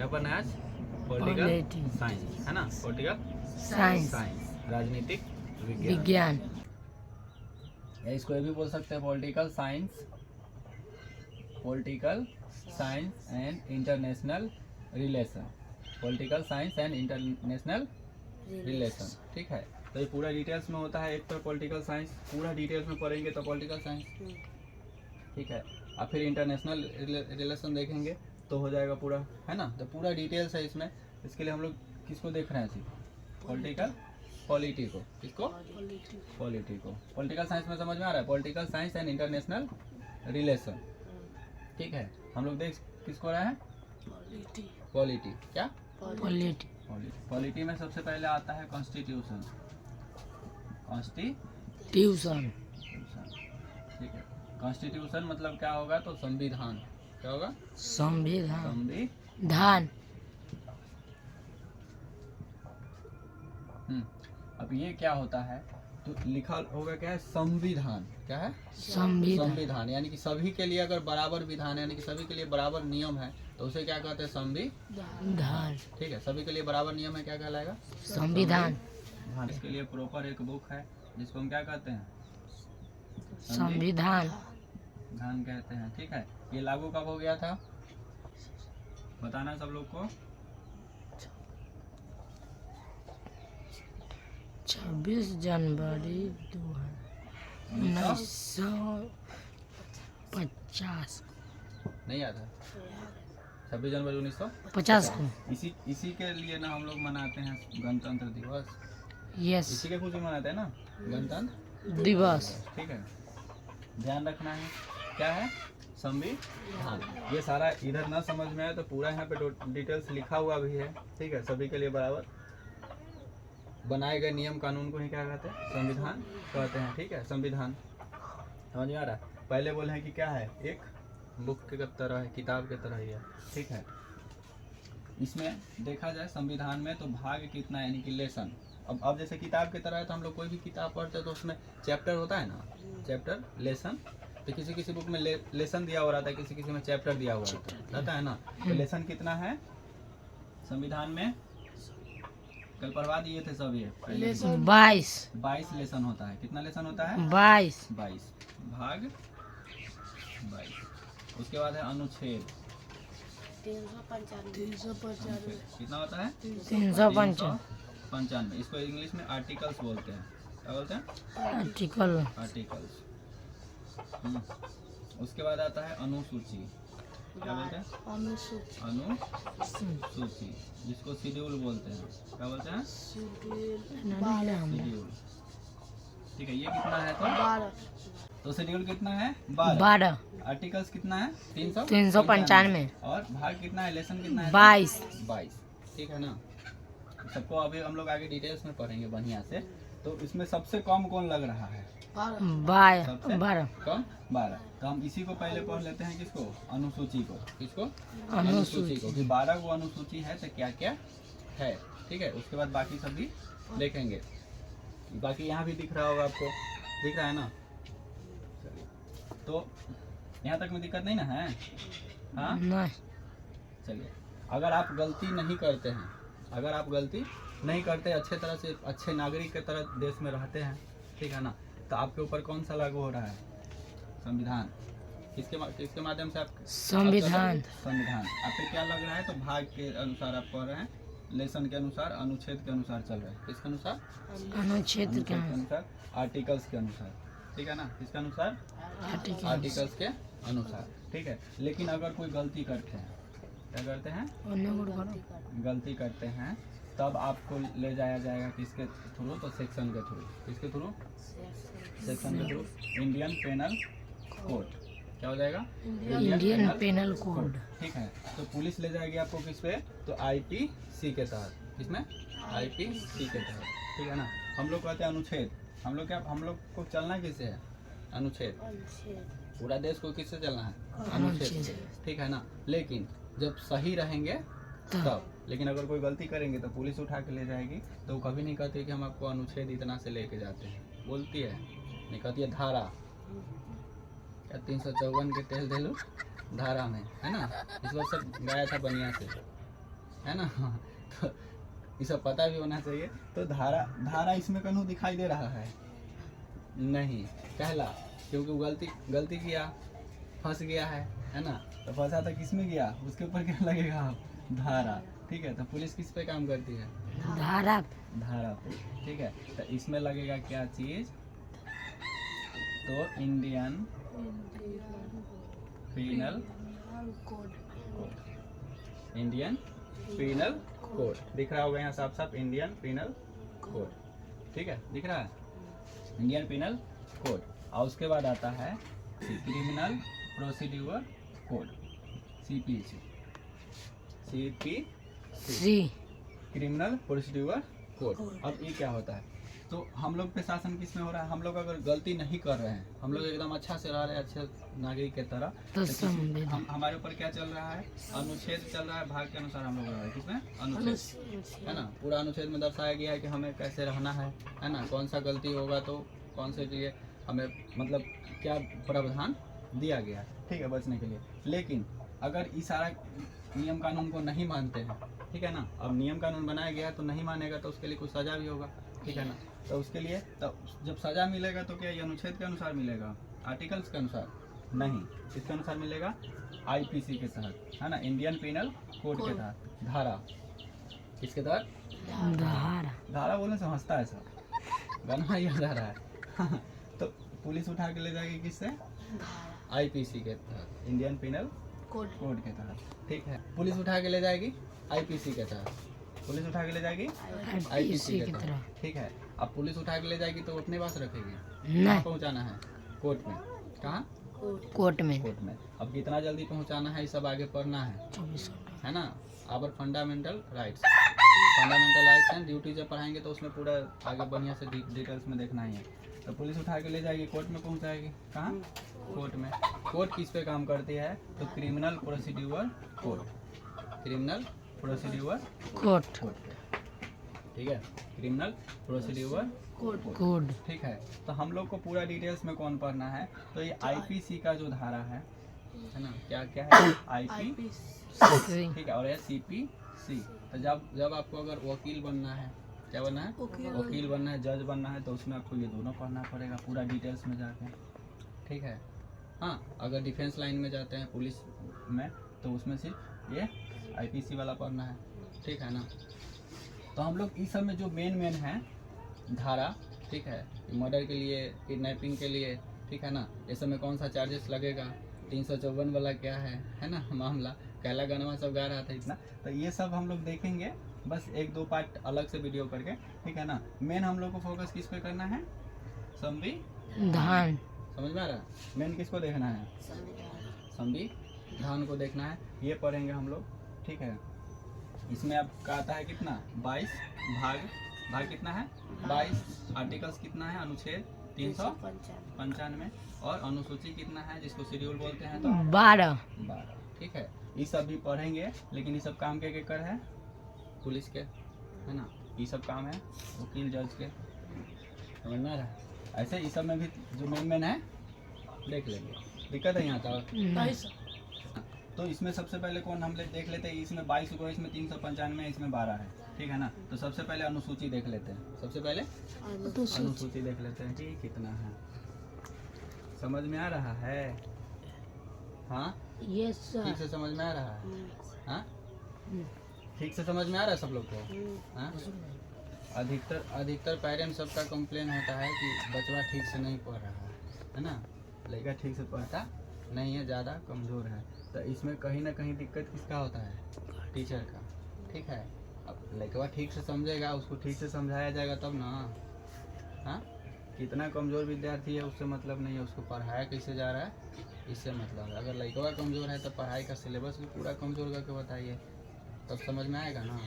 क्या पढ़ना है आज? पॉलिटिकल साइंस, है ना? पॉलिटिकल साइंस, राजनीतिक विज्ञान, या इसको ये भी बोल सकते हैं political science and international relation. Political science and international relation, ठीक है। तो ये पूरा डिटेल्स में होता है। एक तो पॉलिटिकल साइंस पूरा डिटेल्स में पढ़ेंगे तो पॉलिटिकल साइंस, ठीक है। और फिर इंटरनेशनल रिलेशन देखेंगे तो हो जाएगा पूरा, है ना? तो पूरा डिटेल्स है इसमें। इसके लिए हम लोग किसको देख रहे हैं सिर्फ? पॉलिटी को। किसको? पॉलिटी को। पॉलिटिकल साइंस में समझ में आ रहा है? Political science and international relation, ठीक है। हम लोग देख किसको रहे हैं? पॉलिटी। क्या? पॉलिटी में सबसे पहले आता है कॉन्स्टिट्यूशन, ठीक है। कॉन्स्टिट्यूशन मतलब क्या होगा? तो संविधान। क्या होगा? संविधान। अब ये क्या होता है? तो लिखा होगा क्या है? संविधान। क्या है? संविधान। यानी कि सभी के लिए अगर बराबर विधान है, यानी कि सभी के लिए बराबर नियम है, तो उसे क्या कहते हैं? संविधान, ठीक है। सभी के लिए बराबर नियम है, क्या कहलाएगा? संविधान। इसके लिए प्रॉपर एक बुक है जिसको हम क्या कहते हैं? संविधान कहते हैं, ठीक है। ये लागू कब हो गया था? बताना सब लोग को। 26 जनवरी 1950 नहीं याद है? 26 जनवरी 1950 को। इसी के लिए ना हम लोग मनाते हैं गणतंत्र दिवस। यस, इसी के खुशी मनाते हैं ना गणतंत्र दिवस, ठीक है। ध्यान रखना है क्या है? संविधान। ये सारा इधर ना समझ में आए तो पूरा यहाँ पे डिटेल्स लिखा हुआ भी है, ठीक है। सभी के लिए बराबर बनाए गए नियम कानून को ही क्या कहते हैं? संविधान कहते हैं, ठीक है। संविधान समझ में आ रहा है? पहले बोले हैं कि क्या है? एक बुक के तरह है, किताब के तरह ही है, ठीक है। इसमें देखा जाए संविधान में तो भाग कितना, यानी कि लेसन। अब जैसे किताब की तरह है तो हम लोग कोई भी किताब पढ़ते हैं तो उसमें चैप्टर होता है ना, चैप्टर लेसन। तो किसी बुक में लेसन दिया हुआ रहता है, किसी में चैप्टर दिया हुआ रहता है ना। तो लेसन कितना है संविधान में? कल पढ़वा दिए थे सब ये। 22 लेसन होता है। कितना लेसन होता है? 22 भाग 22। उसके बाद है अनुच्छेद 395। कितना होता है? 395। इसको इंग्लिश में आर्टिकल्स बोलते हैं। क्या बोलते हैं? आर्टिकल्स। उसके बाद आता है अनुसूची। क्या बोलते हैं? अनुसूची, जिसको शेड्यूल बोलते हैं। क्या बोलते हैं? शेड्यूल, ठीक है। ये कितना है? तो शेड्यूल कितना है? 12। आर्टिकल्स कितना है? 395। और भाग कितना है? लेसन कितना है? 22, ठीक है ना। सबको अभी हम लोग आगे डिटेल्स में पढ़ेंगे बढ़िया से। तो इसमें सबसे कम कौन लग रहा है? 12। कम 12। तो हम इसी को पहले पढ़ लेते हैं। किसको? अनुसूची को। किसको? अनुसूची को। कि 12 को अनुसूची है तो क्या क्या है, ठीक है। उसके बाद बाकी सब भी देखेंगे। बाकी यहाँ भी दिख रहा होगा आपको, दिख रहा है ना? चलिए, तो यहाँ तक में दिक्कत नहीं ना है? हाँ नहीं। चलिए, अगर आप गलती नहीं करते, अच्छे तरह से अच्छे नागरिक की तरह देश में रहते हैं, ठीक है ना, तो आपके ऊपर कौन सा लागू हो रहा है? संविधान। किसके माध्यम से आप? संविधान। आप पे क्या लग रहा है? तो भाग के अनुसार आप पढ़ रहे हैं, लेसन के अनुसार, अनुच्छेद के अनुसार चल रहे हैं। किसके अनुसार? अनुच्छेद के अनुसार, आर्टिकल्स के अनुसार, ठीक है ना। किसके अनुसार? आर्टिकल्स के अनुसार, ठीक है। लेकिन अगर कोई गलती करते हैं, क्या करते हैं? गलती करते हैं, तब आपको ले जाया जाएगा किसके थ्रू? तो सेक्शन के थ्रू। किसके थ्रू? सेक्शन के थ्रू। Indian penal code. क्या हो जाएगा? इंडियन पेनल कोड, ठीक है। तो पुलिस ले जाएगी आपको किस पे? तो आईपीसी के तहत। किसमें? आईपीसी के तहत, ठीक है ना। हम लोग कहते हैं अनुच्छेद। हम लोग को चलना किससे है? अनुच्छेद। पूरा देश को किससे चलना है? अनुच्छेद से, ठीक है ना। लेकिन जब सही रहेंगे तब। लेकिन अगर कोई गलती करेंगे तो पुलिस उठा के ले जाएगी। तो वो कभी नहीं कहती कि हम आपको अनुच्छेद इतना से लेके जाते हैं, बोलती है नहीं, कहती है धारा। क्या 354 के तेल देलू धारा में, है ना। इस बार सब गाया था बनिया से, है ना। तो ये सब पता भी होना चाहिए। तो धारा धारा इसमें कहीं दिखाई दे रहा है नहीं, पहला क्योंकि वो गलती किया, फंस गया है ना। तो फंसा तो किस में गया, उसके ऊपर क्या लगेगा, धारा। ठीक है, तो पुलिस किस पे काम करती है, धारा धारा पे। ठीक है, तो इसमें लगेगा क्या चीज, तो Indian penal code, Indian penal code दिख रहा होगा यहाँ साफ साफ, इंडियन पीनल कोड। ठीक है, दिख रहा है इंडियन पीनल कोड। और उसके बाद आता है क्रिमिनल प्रोसीड्यूर कोड, CPC, सी क्रिमिनल प्रोसीड्यूर कोड। अब ये क्या होता है, तो हम लोग पे शासन किस में हो रहा है, हम लोग अगर गलती नहीं कर रहे हैं, हम लोग एकदम अच्छा से रह रहे हैं, अच्छे नागरिक के तरह, तो हमारे ऊपर क्या चल रहा है, अनुच्छेद चल रहा है, भाग के अनुसार हम लोग रह रहे हैं। किसमें, अनुच्छेद, है ना। पूरा अनुच्छेद में दर्शाया गया है कि हमें कैसे रहना है ना। कौन सा गलती होगा तो कौन से लिए हमें मतलब क्या प्रावधान दिया गया है, ठीक है, बचने के लिए। लेकिन अगर इस सारा नियम कानून को नहीं मानते हैं, ठीक है ना, अब नियम कानून बनाया गया है तो नहीं मानेगा तो उसके लिए कुछ सजा भी होगा, ठीक है ना। तो उसके लिए तो जब सजा मिलेगा तो क्या ये अनुच्छेद के अनुसार मिलेगा, आर्टिकल्स के अनुसार नहीं, इसके अनुसार मिलेगा IPC के तहत, है ना, इंडियन पीनल कोड के तहत, धारा। किसके तहत, धारा बोलने से हंसता है सब, गाना याद आ रहा है। तो पुलिस उठा के ले जाएगी किससे, IPC के तहत, इंडियन पीनल कोड के तहत। ठीक है, पुलिस उठा के ले जाएगी IPC के तहत, पुलिस उठा के ले जाएगी IPC के तहत। ठीक है, अब पुलिस उठा के ले जाएगी तो अपने पास रखेगी, कहाँ पहुँचाना है, कोर्ट में, कहाँ, कोर्ट में। अब कितना जल्दी पहुँचाना है ये सब आगे पढ़ना है ना। Our fundamental rights and duty जब पढ़ाएंगे तो उसमें पूरा आगे बढ़िया से डिटेल्स में देखना ही है। तो पुलिस उठा के ले जाएगी, कोर्ट में पहुंचाएगी, कहाँ, कोर्ट में। कोर्ट किस पे काम करती है, तो criminal procedure code, criminal procedure code, ठीक है, क्रिमिनल प्रोसीड्यूर कोड। ठीक है, तो हम लोग को पूरा डिटेल्स में कौन पढ़ना है, तो ये IPC का जो धारा है ना, क्या क्या है, IPC, ठीक है, और ये CPC। तो जब आपको अगर वकील बनना है, क्या बनना है, वकील बनना है, जज बनना है, तो उसमें आपको ये दोनों पढ़ना पड़ेगा पूरा डिटेल्स में जाके। ठीक है, हाँ, अगर डिफेंस लाइन में जाते हैं पुलिस में तो उसमें सिर्फ ये IPC वाला पढ़ना है, ठीक है ना। तो हम लोग इस सब में जो मेन है धारा, ठीक है, मर्डर के लिए, किडनैपिंग के लिए, ठीक है ना, इस सब में कौन सा चार्जेस लगेगा, 354 वाला क्या है ना, मामला कैला गनवा सब गा रहा था इतना। तो ये सब हम लोग देखेंगे, बस 1-2 पार्ट अलग से वीडियो करके, ठीक है ना। मेन हम लोग को फोकस किस पे करना है, संविधान, समझ में आ रहा, मेन किसको देखना है, संविधान को देखना है, ये पढ़ेंगे हम लोग, ठीक है। इसमें आपका आता है कितना, 22 भाग कितना है, 22, आर्टिकल्स कितना है, अनुच्छेद 395, और अनुसूची कितना है जिसको शेड्यूल बोलते हैं, तो 12। ठीक है, ये सब भी पढ़ेंगे, लेकिन ये सब काम के कर है, पुलिस के, है ना, ये सब काम है वकील जज के, समझ में आ रहा है। ऐसे इस सब में भी जो मेन है देख लेंगे, दिक्कत है यहाँ तक। तो इसमें सबसे पहले कौन हम देख लेते हैं, इसमें 22 को, इसमें 395 है, इसमें 12 है, ठीक है ना। तो सबसे पहले अनुसूची देख लेते हैं, सबसे पहले अनुसूची देख लेते हैं कि कितना है, समझ में आ रहा है, हाँ, ठीक से समझ में आ रहा है, हाँ, ठीक से समझ में आ रहा है सब लोग को, हाँ। अधिकतर पेरेंट्स सबका कंप्लेन होता है कि बच्चा ठीक से नहीं पढ़ रहा है ना, लड़का ठीक से पढ़ता नहीं है, ज़्यादा कमज़ोर है। तो इसमें कहीं ना कहीं दिक्कत किसका होता है, टीचर का, ठीक है। अब लड़का ठीक से समझेगा, उसको ठीक से समझाया जाएगा तब ना, हाँ। कितना कमज़ोर विद्यार्थी है उससे मतलब नहीं है, उसको पढ़ाया कैसे जा रहा है इससे मतलब है। अगर लड़का कमज़ोर है तो पढ़ाई का सिलेबस भी पूरा कमज़ोर करके बताइए, तब समझ में आएगा ना।